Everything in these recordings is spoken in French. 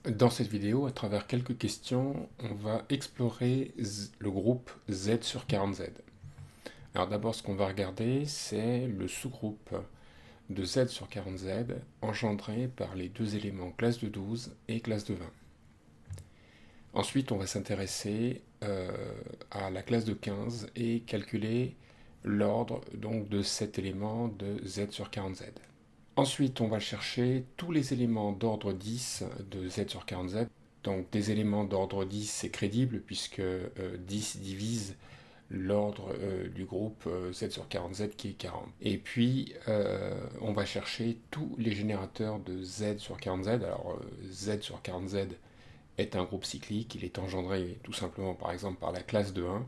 Dans cette vidéo, à travers quelques questions, on va explorer le groupe Z sur 40Z. Alors d'abord, ce qu'on va regarder, c'est le sous-groupe de Z sur 40Z engendré par les deux éléments classe de 12 et classe de 20. Ensuite, on va s'intéresser à la classe de 15 et calculer l'ordre donc de cet élément de Z sur 40Z. Ensuite, on va chercher tous les éléments d'ordre 10 de Z sur 40Z. Donc des éléments d'ordre 10, c'est crédible puisque 10 divise l'ordre du groupe Z sur 40Z qui est 40. Et puis on va chercher tous les générateurs de Z sur 40Z. Alors Z sur 40Z est un groupe cyclique, il est engendré tout simplement par exemple par la classe de 1.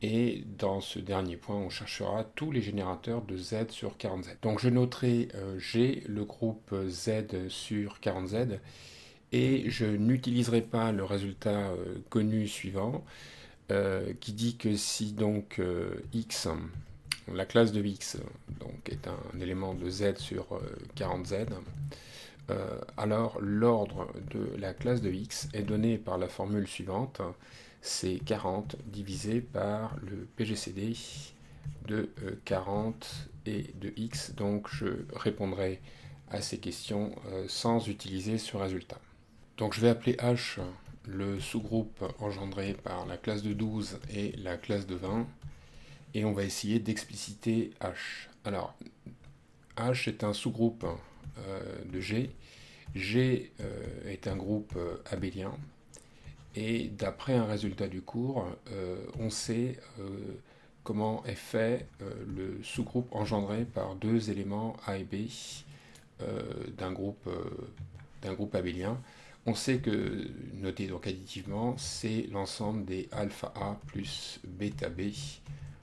Et dans ce dernier point, on cherchera tous les générateurs de Z sur 40Z. Donc je noterai G, le groupe Z sur 40Z, et je n'utiliserai pas le résultat connu suivant, qui dit que si donc x, la classe de x, donc est un élément de z sur 40z, alors l'ordre de la classe de x est donné par la formule suivante, c'est 40 divisé par le PGCD de 40 et de x, donc je répondrai à ces questions sans utiliser ce résultat. Donc je vais appeler H le sous-groupe engendré par la classe de 12 et la classe de 20, et on va essayer d'expliciter H. Alors, H est un sous-groupe de G. G est un groupe abélien, et d'après un résultat du cours, on sait comment est fait le sous-groupe engendré par deux éléments A et B d'un groupe abélien. On sait que, noté donc additivement, c'est l'ensemble des alpha A plus bêta B,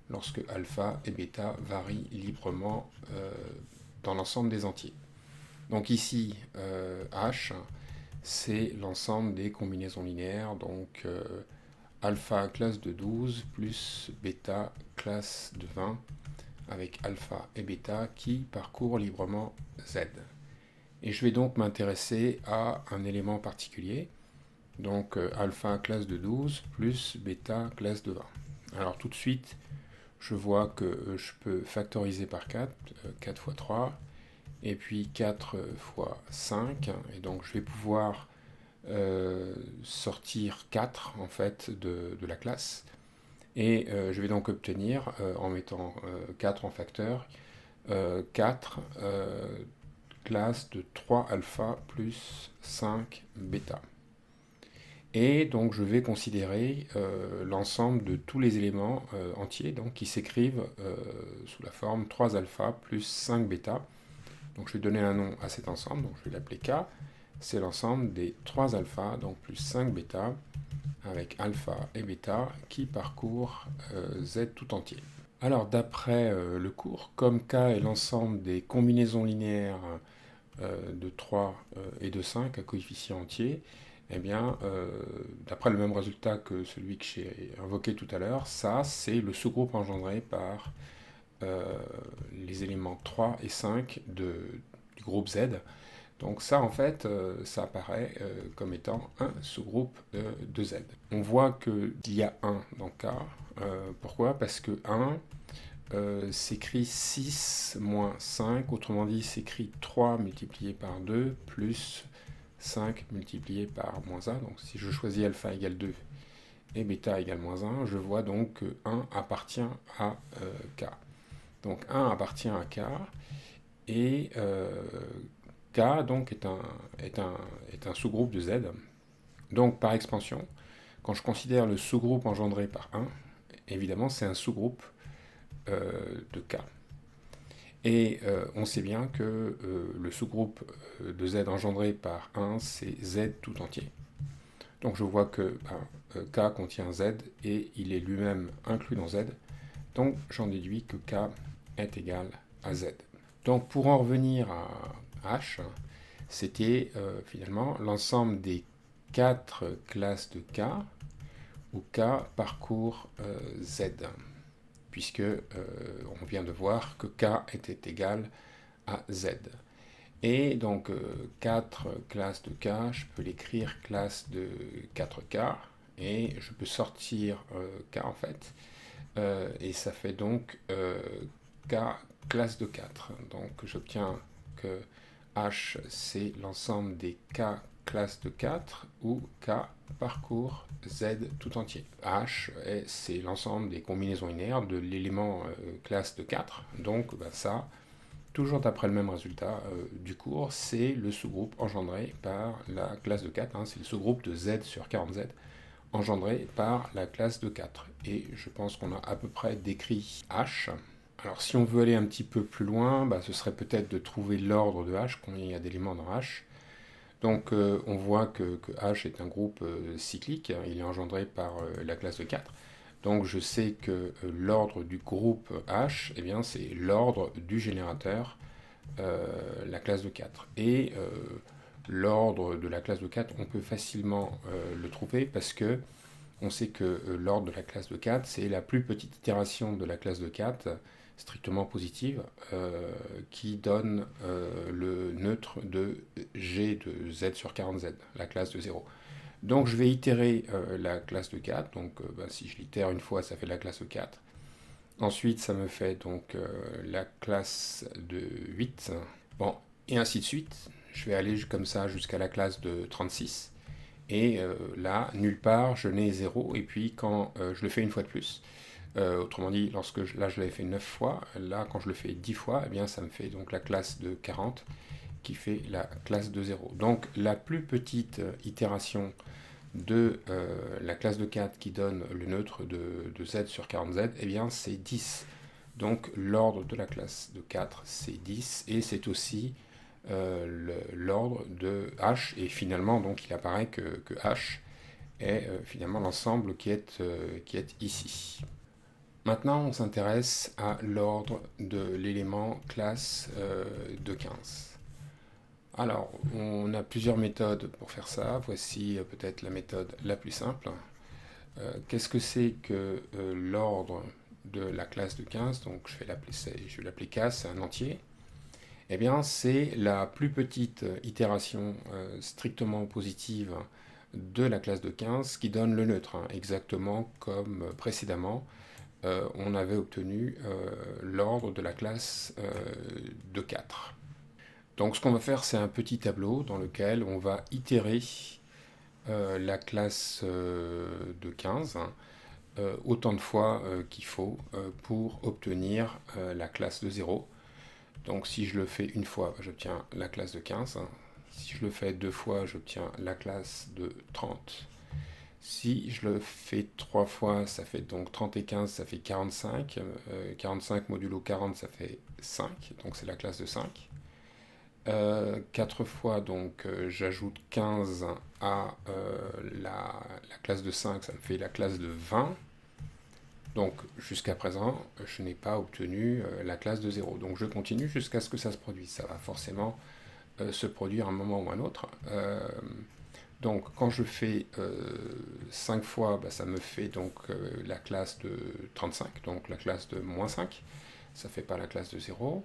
lorsque alpha et bêta varient librement dans l'ensemble des entiers. Donc ici, H, c'est l'ensemble des combinaisons linéaires, donc alpha classe de 12 plus bêta classe de 20, avec alpha et bêta qui parcourent librement Z. Et je vais donc m'intéresser à un élément particulier, donc alpha classe de 12 plus bêta classe de 20. Alors tout de suite, je vois que je peux factoriser par 4, 4 fois 3, et puis 4 fois 5, et donc je vais pouvoir sortir 4 en fait de la classe, et je vais donc obtenir, en mettant 4 en facteur, 4 classe de 3 alpha plus 5 bêta. Et donc je vais considérer l'ensemble de tous les éléments entiers donc, qui s'écrivent sous la forme 3 alpha plus 5 bêta. Donc je vais donner un nom à cet ensemble, donc je vais l'appeler K. C'est l'ensemble des 3 alpha, donc plus 5 bêta, avec alpha et bêta qui parcourent Z tout entier. Alors d'après le cours, comme K est l'ensemble des combinaisons linéaires de 3 et de 5 à coefficient entier, eh bien, d'après le même résultat que celui que j'ai invoqué tout à l'heure, ça, c'est le sous-groupe engendré par les éléments 3 et 5 du groupe Z. Donc ça, en fait, ça apparaît comme étant un sous-groupe de Z. On voit qu'il y a 1 dans K. Pourquoi? Parce que 1 s'écrit 6 moins 5, autrement dit, s'écrit 3 multiplié par 2 plus 5 multiplié par moins 1. Donc si je choisis alpha égale 2 et bêta égale moins 1, je vois donc que 1 appartient à K. Donc 1 appartient à K, et K donc est un sous-groupe de Z. Donc par expansion, quand je considère le sous-groupe engendré par 1, évidemment c'est un sous-groupe de K. Et on sait bien que le sous-groupe de Z engendré par 1, c'est Z tout entier. Donc je vois que K contient Z et il est lui-même inclus dans Z. Donc j'en déduis que K est égal à Z. Donc pour en revenir à H, c'était finalement l'ensemble des 4 classes de K où K parcourt Z, puisque on vient de voir que K était égal à Z. Et donc 4 classes de K, je peux l'écrire classe de 4K, et je peux sortir K en fait, et ça fait donc K classe de 4. Donc j'obtiens que H c'est l'ensemble des K classes de 4 ou K parcours Z tout entier. H c'est l'ensemble des combinaisons linéaires de l'élément classe de 4. Donc ça, toujours d'après le même résultat du cours, c'est le sous-groupe engendré par la classe de 4, hein, c'est le sous-groupe de Z sur 40Z engendré par la classe de 4. Et je pense qu'on a à peu près décrit H. Alors si on veut aller un petit peu plus loin, ce serait peut-être de trouver l'ordre de H, combien il y a d'éléments dans H. Donc on voit que H est un groupe cyclique, il est engendré par la classe de 4. Donc je sais que l'ordre du groupe H, eh bien, c'est l'ordre du générateur, la classe de 4. Et l'ordre de la classe de 4, on peut facilement le trouver parce que on sait que l'ordre de la classe de 4, c'est la plus petite itération de la classe de 4, strictement positive, qui donne le neutre de G de Z sur 40Z, la classe de 0. Donc je vais itérer la classe de 4, donc si je l'itère une fois, ça fait la classe de 4. Ensuite, ça me fait donc la classe de 8. Bon, et ainsi de suite. Je vais aller comme ça jusqu'à la classe de 36. Et là, nulle part, je n'ai 0. Et puis quand je le fais une fois de plus, autrement dit, là je l'avais fait 9 fois, là quand je le fais 10 fois, eh bien ça me fait donc la classe de 40 qui fait la classe de 0. Donc la plus petite itération de la classe de 4 qui donne le neutre de Z sur 40Z, eh bien c'est 10. Donc l'ordre de la classe de 4, c'est 10, et c'est aussi l'ordre de H, et finalement donc il apparaît que H est finalement l'ensemble qui est ici. Maintenant on s'intéresse à l'ordre de l'élément classe de 15. Alors, on a plusieurs méthodes pour faire ça. Voici peut-être la méthode la plus simple. Qu'est-ce que c'est que l'ordre de la classe de 15? Donc, je vais l'appeler K, c'est un entier. Eh bien, c'est la plus petite itération strictement positive de la classe de 15 qui donne le neutre, hein, exactement comme précédemment. On avait obtenu l'ordre de la classe de 4. Donc ce qu'on va faire, c'est un petit tableau dans lequel on va itérer la classe de 15 autant de fois qu'il faut pour obtenir la classe de 0. Donc si je le fais une fois, j'obtiens la classe de 15. Si je le fais deux fois, j'obtiens la classe de 30. Si je le fais trois fois, ça fait donc 30 et 15, ça fait 45. 45 modulo 40, ça fait 5, donc c'est la classe de 5. 4 fois, donc j'ajoute 15 à la classe de 5, ça me fait la classe de 20. Donc jusqu'à présent, je n'ai pas obtenu la classe de 0. Donc je continue jusqu'à ce que ça se produise. Ça va forcément se produire à un moment ou un autre. Donc quand je fais 5 fois, ça me fait donc la classe de 35, donc la classe de moins 5. Ça ne fait pas la classe de 0.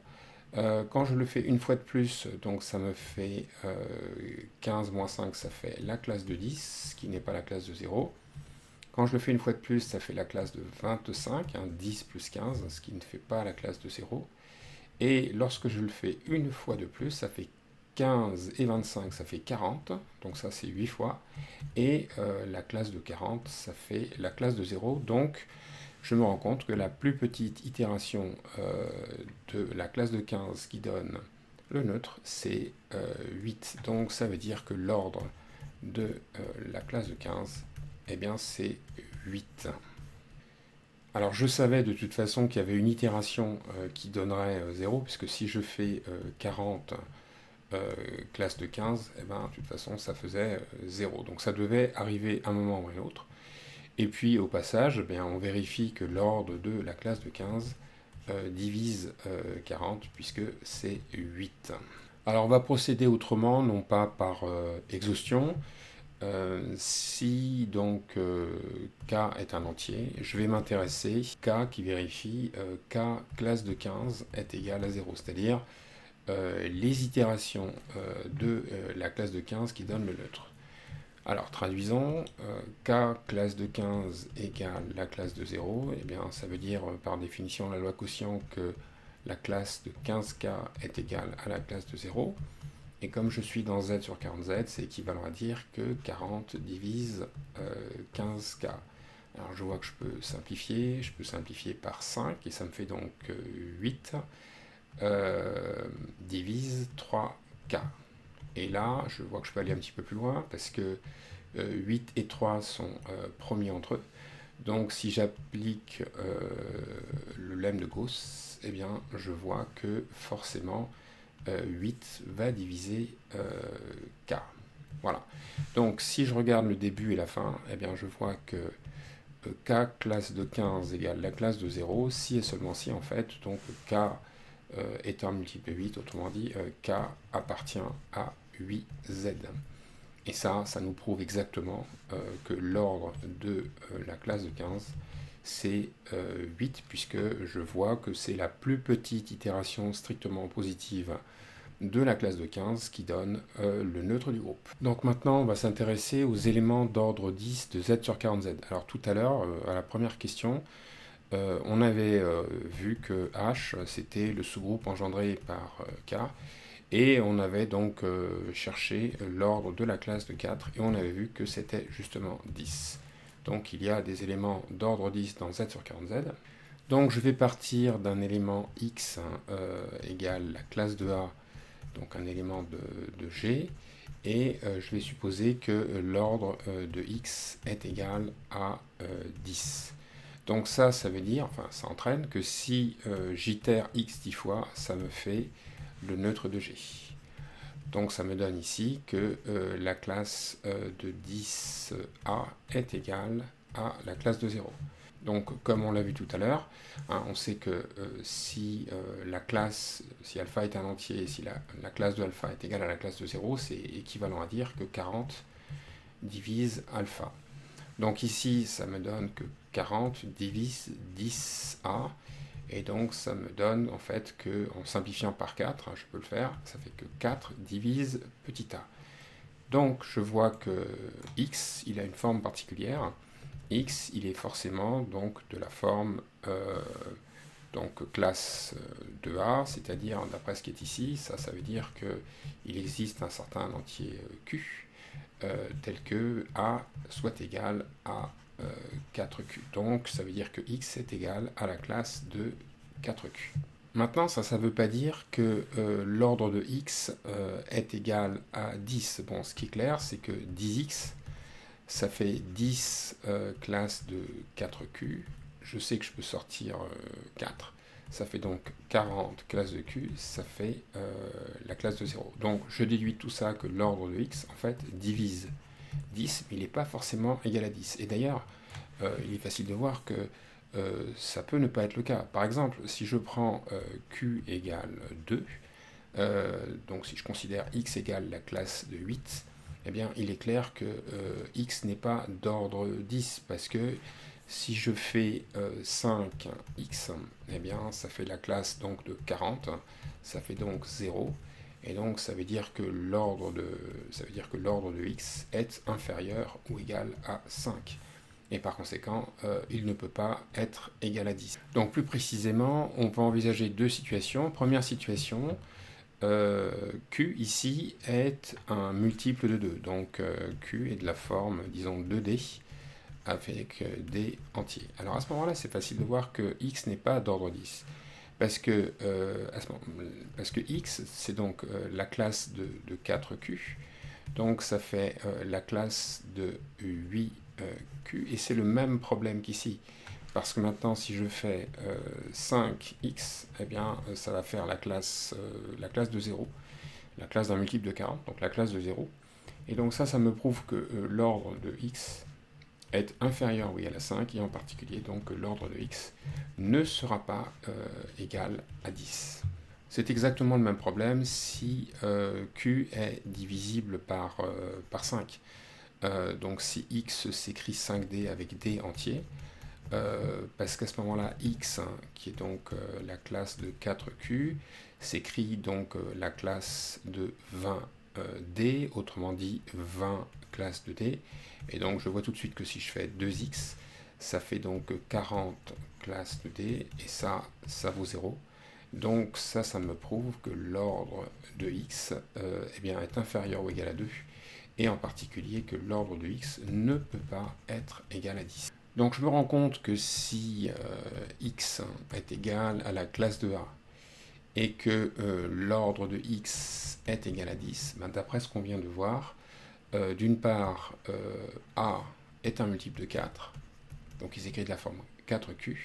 Quand je le fais une fois de plus, donc ça me fait 15 moins 5, ça fait la classe de 10, qui n'est pas la classe de 0. Quand je le fais une fois de plus, ça fait la classe de 25, 10 plus 15, ce qui ne fait pas la classe de 0. Et lorsque je le fais une fois de plus, ça fait 15 et 25, ça fait 40, donc ça c'est 8 fois. Et la classe de 40, ça fait la classe de 0, donc je me rends compte que la plus petite itération de la classe de 15 qui donne le neutre, c'est 8. Donc ça veut dire que l'ordre de la classe de 15, eh bien c'est 8. Alors je savais de toute façon qu'il y avait une itération qui donnerait 0, puisque si je fais 40 classe de 15, eh ben, de toute façon ça faisait 0. Donc ça devait arriver à un moment ou à un autre. Et puis au passage, on vérifie que l'ordre de la classe de 15 divise 40, puisque c'est 8. Alors on va procéder autrement, non pas par exhaustion. Si donc K est un entier, je vais m'intéresser K qui vérifie K classe de 15 est égal à 0, c'est-à-dire les itérations de la classe de 15 qui donne le neutre. Alors, traduisons, k classe de 15 égale la classe de 0, et bien ça veut dire par définition la loi quotient que la classe de 15k est égale à la classe de 0, et comme je suis dans z sur 40z, c'est équivalent à dire que 40 divise 15k. Alors je vois que je peux simplifier par 5, et ça me fait donc 8 divise 3k. Et là, je vois que je peux aller un petit peu plus loin, parce que 8 et 3 sont premiers entre eux. Donc si j'applique le lemme de Gauss, eh bien, je vois que forcément 8 va diviser k. Voilà. Donc si je regarde le début et la fin, eh bien, je vois que k classe de 15 égale la classe de 0, si et seulement si en fait, donc k est un multiple de 8, autrement dit, k appartient à 8z. Et ça nous prouve exactement que l'ordre de la classe de 15, c'est 8, puisque je vois que c'est la plus petite itération strictement positive de la classe de 15 qui donne le neutre du groupe. Donc maintenant, on va s'intéresser aux éléments d'ordre 10 de z sur 40z. Alors tout à l'heure, à la première question, on avait vu que H, c'était le sous-groupe engendré par K, et on avait donc cherché l'ordre de la classe de 4, et on avait vu que c'était justement 10. Donc il y a des éléments d'ordre 10 dans z sur 40z. Donc je vais partir d'un élément x égale la classe de A, donc un élément de G, et je vais supposer que l'ordre de x est égal à 10. Donc ça veut dire, enfin ça entraîne que si j'itère x 10 fois, ça me fait le neutre de G. Donc ça me donne ici que la classe de 10A est égale à la classe de 0. Donc comme on l'a vu tout à l'heure, hein, on sait que si si alpha est un entier, si la classe de alpha est égale à la classe de 0, c'est équivalent à dire que 40 divise alpha. Donc ici, ça me donne que 40 divise 10A, et donc ça me donne en fait que, en simplifiant par 4, hein, je peux le faire, ça fait que 4 divise petit a. Donc je vois que x, il a une forme particulière. X, il est forcément donc de la forme donc classe de A, c'est-à-dire d'après ce qui est ici, ça veut dire qu'il existe un certain entier Q, tel que A soit égal à 4Q. Donc ça veut dire que X est égal à la classe de 4Q. Maintenant, ça ne veut pas dire que l'ordre de X est égal à 10. Bon, ce qui est clair, c'est que 10X, ça fait 10 classes de 4Q. Je sais que je peux sortir 4. Ça fait donc 40 classes de Q, ça fait la classe de 0. Donc je déduis tout ça que l'ordre de X, en fait, divise 10, mais il n'est pas forcément égal à 10. Et d'ailleurs, il est facile de voir que ça peut ne pas être le cas. Par exemple, si je prends Q égale 2, donc si je considère X égale la classe de 8, eh bien il est clair que X n'est pas d'ordre 10, parce que si je fais 5x, eh bien ça fait la classe donc de 40, ça fait donc 0, et donc ça veut dire que l'ordre de x est inférieur ou égal à 5. Et par conséquent, il ne peut pas être égal à 10. Donc plus précisément, on peut envisager deux situations. Première situation, Q ici est un multiple de 2. Donc Q est de la forme, disons, 2D, avec D entier. Alors à ce moment-là, c'est facile de voir que X n'est pas d'ordre 10. Parce que X, c'est donc la classe de 4Q. Donc ça fait la classe de 8Q. Et c'est le même problème qu'ici. Parce que maintenant, si je fais 5x, eh bien, ça va faire la classe de 0. La classe d'un multiple de 40, donc la classe de 0. Et donc ça me prouve que l'ordre de x est inférieur ou égal à 5, et en particulier donc l'ordre de x ne sera pas égal à 10. C'est exactement le même problème si q est divisible par 5. Donc si x s'écrit 5d avec d entier, parce qu'à ce moment-là, x, hein, qui est donc la classe de 4q, s'écrit donc la classe de 20D, autrement dit 20 classes de D. Et donc je vois tout de suite que si je fais 2x, ça fait donc 40 classes de D, et ça vaut 0. Donc ça me prouve que l'ordre de x eh bien, est inférieur ou égal à 2, et en particulier que l'ordre de x ne peut pas être égal à 10. Donc je me rends compte que si x est égal à la classe de A, et que l'ordre de x est égal à 10, ben, d'après ce qu'on vient de voir, d'une part, A est un multiple de 4, donc il s'écrit de la forme 4Q,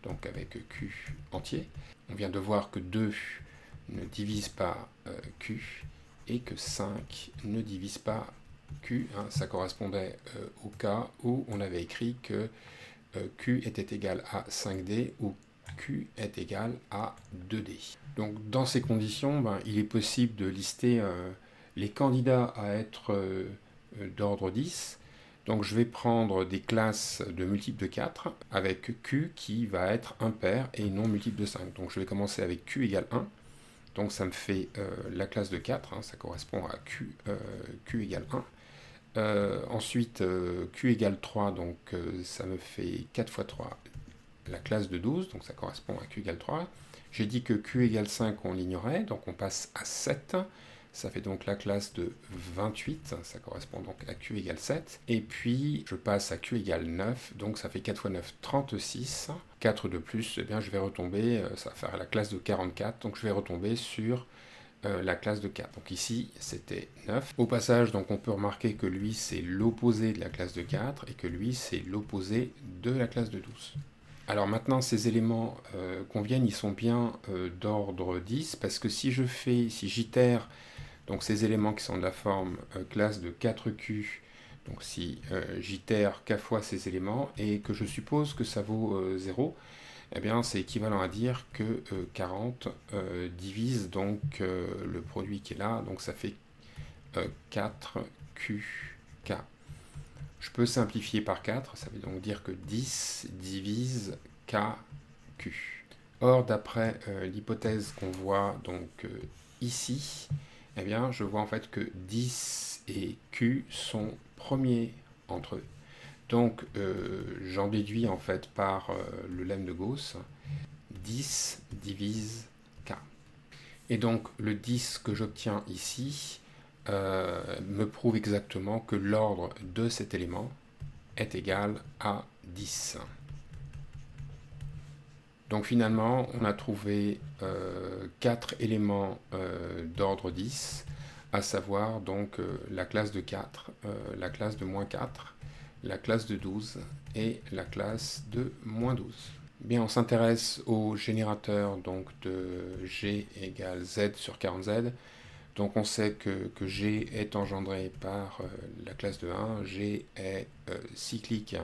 donc avec Q entier. On vient de voir que 2 ne divise pas Q, et que 5 ne divise pas Q. Hein, ça correspondait au cas où on avait écrit que Q était égal à 5D, ou Q est égal à 2D. Donc dans ces conditions, ben, il est possible de lister les candidats à être d'ordre 10. Donc je vais prendre des classes de multiples de 4 avec Q qui va être impair et non multiple de 5. Donc je vais commencer avec Q égale 1. Donc ça me fait la classe de 4, hein, ça correspond à Q égale 1. Ensuite, Q égale 3, donc ça me fait 4 fois 3, la classe de 12, donc ça correspond à Q égale 3. J'ai dit que Q égale 5, on l'ignorait, donc on passe à 7. Ça fait donc la classe de 28, ça correspond donc à Q égale 7. Et puis, je passe à Q égale 9, donc ça fait 4 fois 9, 36. 4 de plus, eh bien, je vais retomber, ça va faire la classe de 44, donc je vais retomber sur la classe de 4. Donc ici, c'était 9. Au passage, donc on peut remarquer que lui, c'est l'opposé de la classe de 4, et que lui, c'est l'opposé de la classe de 12. Alors maintenant, ces éléments qu'on vienne, ils sont bien d'ordre 10, parce que si j'itère donc ces éléments qui sont de la forme classe de 4Q, donc si j'itère k fois ces éléments, et que je suppose que ça vaut 0, eh bien c'est équivalent à dire que 40 divise donc le produit qui est là, donc ça fait 4QK. Je peux simplifier par 4, ça veut donc dire que 10 divise KQ. Or, d'après l'hypothèse qu'on voit donc ici, eh bien, je vois en fait que 10 et Q sont premiers entre eux. Donc, j'en déduis en fait par le lemme de Gauss, 10 divise K. Et donc, le 10 que j'obtiens ici me prouve exactement que l'ordre de cet élément est égal à 10. Donc finalement, on a trouvé 4 éléments d'ordre 10, à savoir donc la classe de 4, la classe de moins 4, la classe de 12 et la classe de moins 12. Bien, on s'intéresse au générateur donc de G égale Z sur 40Z. Donc on sait que G est engendré par la classe de 1, G est cyclique,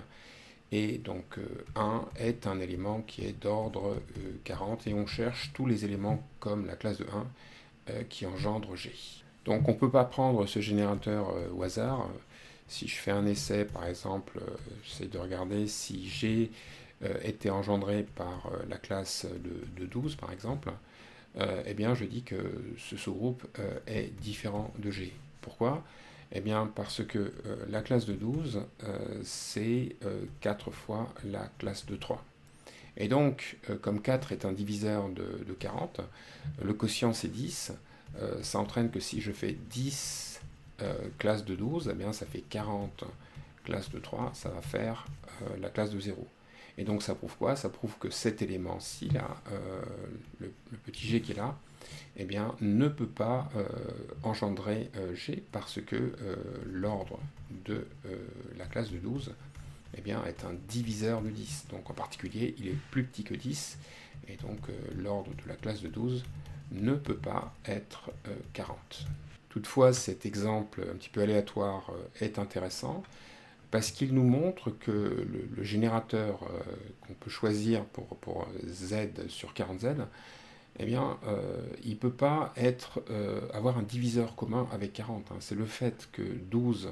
et donc 1 est un élément qui est d'ordre 40, et on cherche tous les éléments comme la classe de 1 qui engendre G. Donc on ne peut pas prendre ce générateur au hasard. Si je fais un essai, par exemple, j'essaie de regarder si G était engendré par la classe de 12, par exemple, eh bien je dis que ce sous-groupe est différent de G. Pourquoi ? Eh bien parce que la classe de 12, c'est 4 fois la classe de 3. Et donc, comme 4 est un diviseur de 40, le quotient c'est 10, ça entraîne que si je fais 10 classes de 12, eh bien ça fait 40 classes de 3, ça va faire la classe de 0. Et donc ça prouve quoi ? Ça prouve que cet élément-ci, là, le petit g qui est là, eh bien, ne peut pas engendrer G, parce que l'ordre de la classe de 12 eh bien, est un diviseur de 10. Donc en particulier, il est plus petit que 10, et donc l'ordre de la classe de 12 ne peut pas être 40. Toutefois, cet exemple un petit peu aléatoire est intéressant, parce qu'il nous montre que le générateur qu'on peut choisir pour Z sur 40Z, eh bien, il ne peut pas avoir un diviseur commun avec 40. Hein. C'est le fait que 12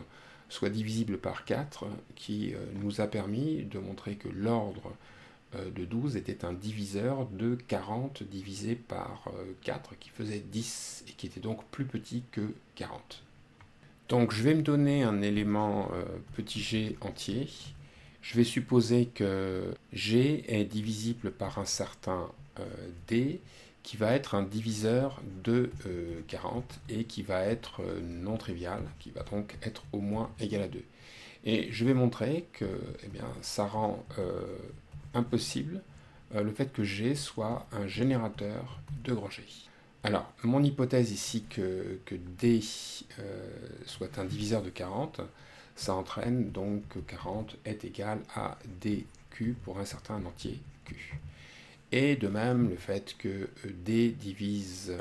soit divisible par 4 qui nous a permis de montrer que l'ordre de 12 était un diviseur de 40 divisé par 4 qui faisait 10 et qui était donc plus petit que 40. Donc je vais me donner un élément petit g entier. Je vais supposer que g est divisible par un certain d qui va être un diviseur de 40 et qui va être non trivial, qui va donc être au moins égal à 2. Et je vais montrer que ça rend impossible le fait que G soit un générateur de grand G. Alors, mon hypothèse ici que D soit un diviseur de 40, ça entraîne donc que 40 est égal à dq pour un certain entier q. Et de même, le fait que D divise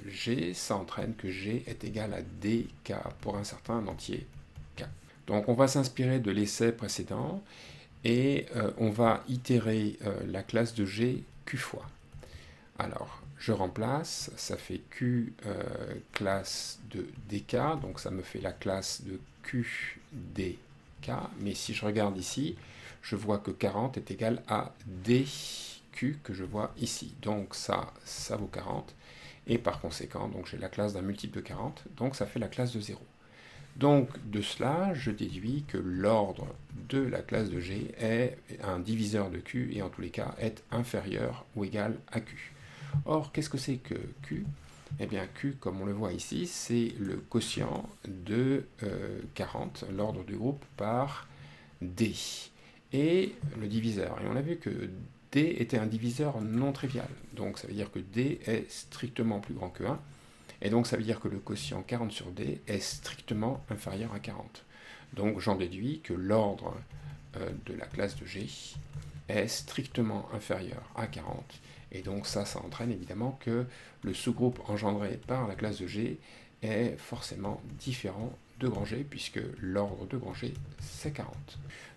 G, ça entraîne que G est égal à dk pour un certain entier k. Donc on va s'inspirer de l'essai précédent et on va itérer la classe de G q fois. Alors, je remplace, ça fait q classe de dk, donc ça me fait la classe de q dk, mais si je regarde ici, je vois que 40 est égal à dq que je vois ici. Donc ça vaut 40, et par conséquent, donc j'ai la classe d'un multiple de 40, donc ça fait la classe de 0. Donc de cela, je déduis que l'ordre de la classe de G est un diviseur de Q et en tous les cas est inférieur ou égal à Q. Or, qu'est-ce que c'est que Q? Eh bien, Q, comme on le voit ici, c'est le quotient de 40, l'ordre du groupe par D, et le diviseur. Et on a vu que D était un diviseur non trivial, donc ça veut dire que D est strictement plus grand que 1, et donc ça veut dire que le quotient 40 sur D est strictement inférieur à 40. Donc j'en déduis que l'ordre de la classe de G est strictement inférieur à 40. Et donc ça entraîne évidemment que le sous-groupe engendré par la classe de G est forcément différent de grand G, puisque l'ordre de grand G, c'est 40.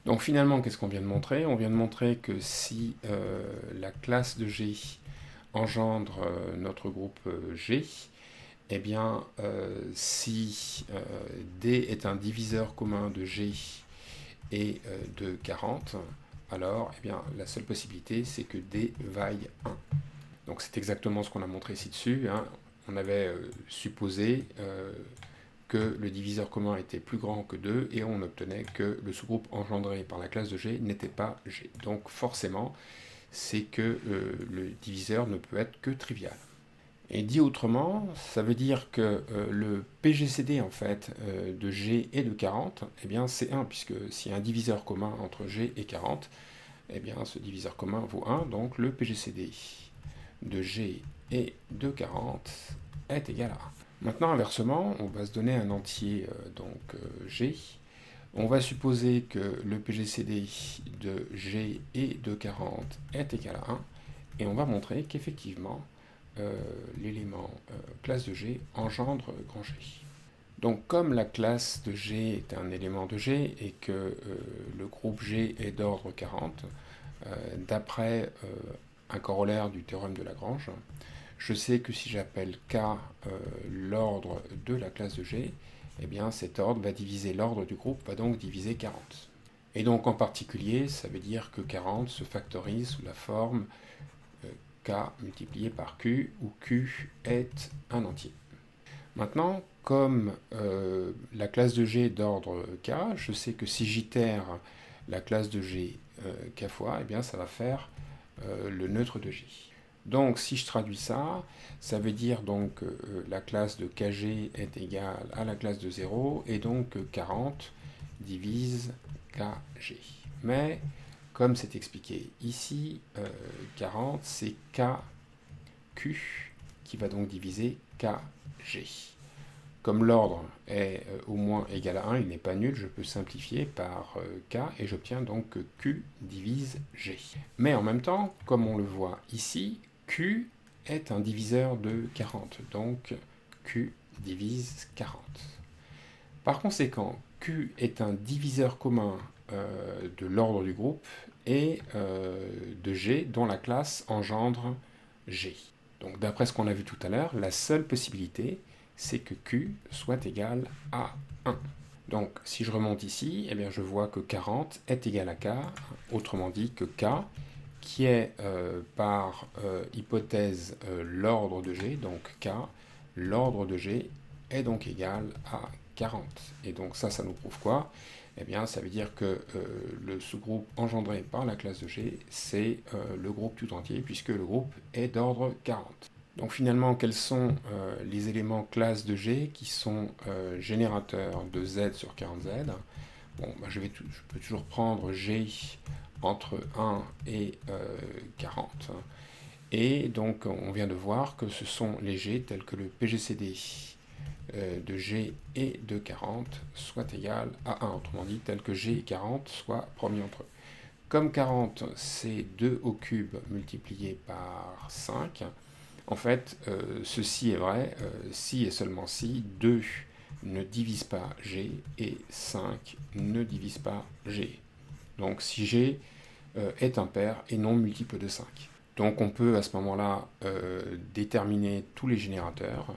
Donc finalement, qu'est-ce qu'on vient de montrer? On vient de montrer que si la classe de G engendre notre groupe G, eh bien, si D est un diviseur commun de G et de 40, alors eh bien, la seule possibilité, c'est que D vaille 1. Donc c'est exactement ce qu'on a montré ci-dessus. Hein. On avait supposé que le diviseur commun était plus grand que 2, et on obtenait que le sous-groupe engendré par la classe de G n'était pas G. Donc forcément, c'est que le diviseur ne peut être que trivial. Et dit autrement, ça veut dire que le PGCD en fait, de G et de 40, eh bien c'est 1, puisque s'il y a un diviseur commun entre G et 40, eh bien ce diviseur commun vaut 1, donc le PGCD de G et de 40 est égal à 1. Maintenant, inversement, on va se donner un entier G. On va supposer que le PGCD de G et de 40 est égal à 1, et on va montrer qu'effectivement, l'élément classe de G engendre grand G. Donc comme la classe de G est un élément de G et que le groupe G est d'ordre 40, d'après un corollaire du théorème de Lagrange, je sais que si j'appelle K l'ordre de la classe de G, eh bien cet ordre va diviser l'ordre du groupe, va donc diviser 40. Et donc en particulier, ça veut dire que 40 se factorise sous la forme K multiplié par Q, où Q est un entier. Maintenant, comme la classe de G est d'ordre K, je sais que si j'itère la classe de G K fois, eh bien ça va faire le neutre de G. Donc si je traduis ça, ça veut dire donc que la classe de Kg est égale à la classe de 0, et donc que 40 divise Kg. Mais comme c'est expliqué ici, 40, c'est KQ qui va donc diviser KG. Comme l'ordre est au moins égal à 1, il n'est pas nul, je peux simplifier par K et j'obtiens donc que Q divise G. Mais en même temps, comme on le voit ici, Q est un diviseur de 40, donc Q divise 40. Par conséquent, Q est un diviseur commun de l'ordre du groupe et de G dont la classe engendre G. Donc d'après ce qu'on a vu tout à l'heure, la seule possibilité, c'est que Q soit égal à 1. Donc si je remonte ici, eh bien, je vois que 40 est égal à K, autrement dit que K qui est par hypothèse l'ordre de G, donc K, l'ordre de G est donc égal à 40. Et donc ça nous prouve quoi? Eh bien, ça veut dire que le sous-groupe engendré par la classe de G, c'est le groupe tout entier, puisque le groupe est d'ordre 40. Donc finalement, quels sont les éléments classe de G qui sont générateurs de Z sur 40Z? Bon, bah, je peux toujours prendre G entre 1 et 40. Et donc, on vient de voir que ce sont les G tels que le PGCD de G et de 40 soit égal à 1. Autrement dit, tel que G et 40 soient premiers entre eux. Comme 40, c'est 2 au cube multiplié par 5, en fait, ceci est vrai si et seulement si 2 ne divise pas G et 5 ne divise pas G. Donc si G est impair et non multiple de 5. Donc on peut à ce moment-là déterminer tous les générateurs.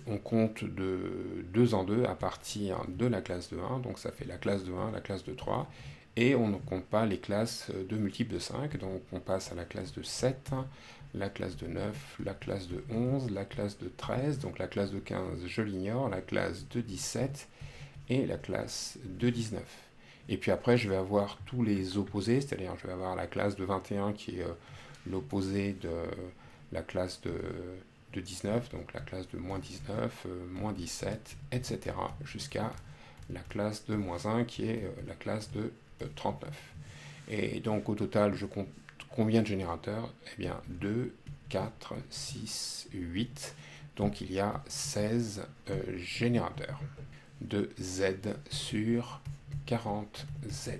On compte de 2 en 2 à partir de la classe de 1, donc ça fait la classe de 1, la classe de 3, et on ne compte pas les classes de multiples de 5, donc on passe à la classe de 7, la classe de 9, la classe de 11, la classe de 13, donc la classe de 15 je l'ignore, la classe de 17 et la classe de 19. Et puis après je vais avoir tous les opposés, c'est-à-dire je vais avoir la classe de 21 qui est l'opposé de la classe de 19, donc la classe de moins 19, moins 17, etc. jusqu'à la classe de moins 1 qui est la classe de 39. Et donc au total, je compte combien de générateurs? Eh bien 2, 4, 6, 8. Donc il y a 16 générateurs de Z sur 40Z.